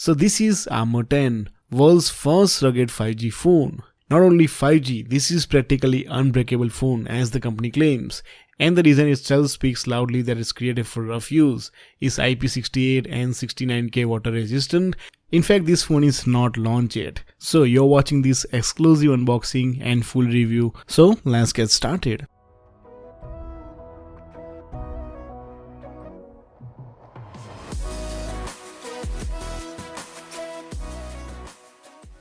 So this is Armor 10, world's first rugged 5G phone. Not only 5G, this is practically unbreakable phone as the company claims. And the design itself speaks loudly that it's created for rough use. It's IP68 and 69K water resistant. In fact, this phone is not launched yet. So you're watching this exclusive unboxing and full review. So let's get started.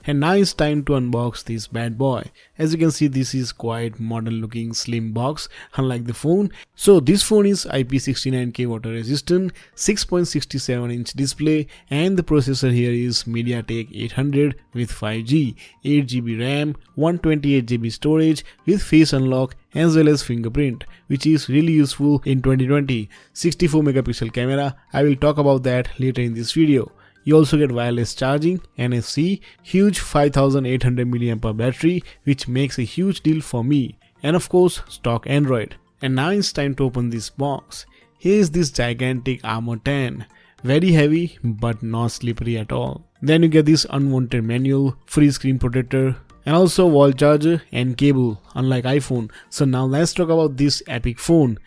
And now it's time to unbox this bad boy. As you can see, this is quite modern looking slim box unlike the phone. So this phone is IP69K water resistant, 6.67 inch display, and the processor here is MediaTek 800 with 5G, 8GB RAM, 128GB storage with face unlock as well as fingerprint, which is really useful in 2020. 64 megapixel camera, I will talk about that later in this video. You also get wireless charging, NFC, huge 5800 mAh battery, which makes a huge deal for me, and of course stock Android. And now it's time to open this box. Here is this gigantic Armor 10, very heavy but not slippery at all. Then you get this unwanted manual, free screen protector, and also wall charger and cable unlike iPhone. So now let's talk about this epic phone.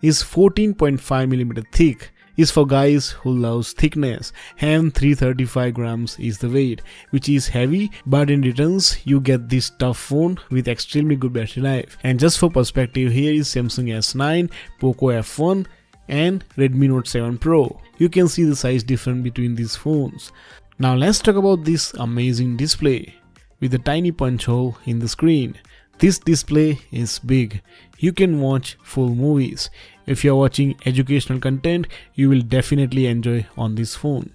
It's 14.5mm thick. Is for guys who loves thickness, and 335 grams is the weight, which is heavy, but in returns you get this tough phone with extremely good battery life. And just for perspective, here is Samsung S9, Poco F1 and Redmi Note 7 Pro. You can see the size difference between these phones. Now let's talk about this amazing display with a tiny punch hole in the screen. This display is big. You can watch full movies. If you are watching educational content, you will definitely enjoy on this phone.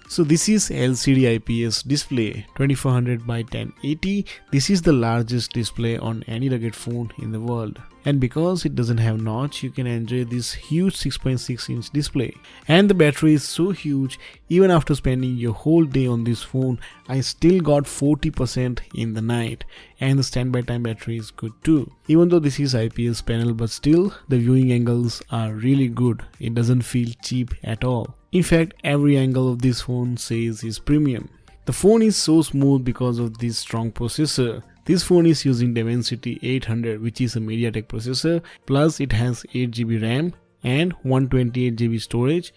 So this is LCD IPS display 2400 by 1080. This is the largest display on any rugged phone in the world. And because it doesn't have notch, you can enjoy this huge 6.6 inch display. And the battery is so huge, even after spending your whole day on this phone, I still got 40% in the night. And the standby time battery is good too. Even though this is IPS panel, but still the viewing angles are really good. It doesn't feel cheap at all. In fact, every angle of this phone says is premium. The phone is so smooth because of this strong processor. This phone is using Dimensity 800, which is a MediaTek processor, plus it has 8GB RAM and 128GB storage.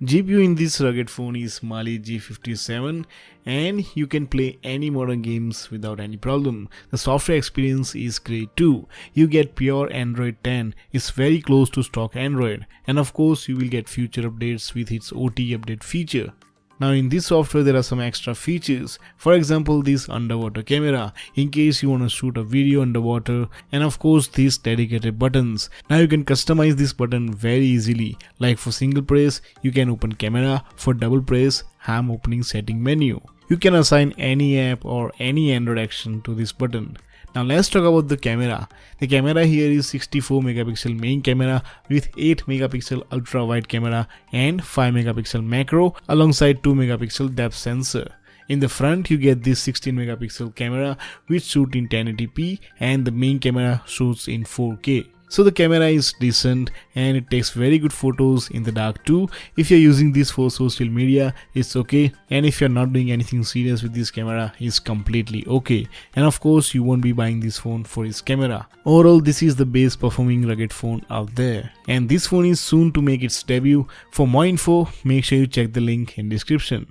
GPU in this rugged phone is Mali G57, and you can play any modern games without any problem. The software experience is great too. You get pure Android 10, it's very close to stock Android, and of course you will get future updates with its OT update feature. Now in this software there are some extra features. For example, this underwater camera in case you want to shoot a video underwater, and of course these dedicated buttons. Now you can customize this button very easily. Like for single press you can open camera, for double press ham opening setting menu. You can assign any app or any Android action to this button. Now let's talk about the camera. The camera here is 64 megapixel main camera with 8 megapixel ultra wide camera and 5 megapixel macro alongside 2 megapixel depth sensor. In the front you get this 16 megapixel camera which shoots in 1080p and the main camera shoots in 4K. So the camera is decent and it takes very good photos in the dark too. If you're using this for social media, it's okay, and if you're not doing anything serious with this camera, it's completely okay. And of course you won't be buying this phone for its camera. Overall, this is the best performing rugged phone out there, and this phone is soon to make its debut. For more info, make sure you check the link in description.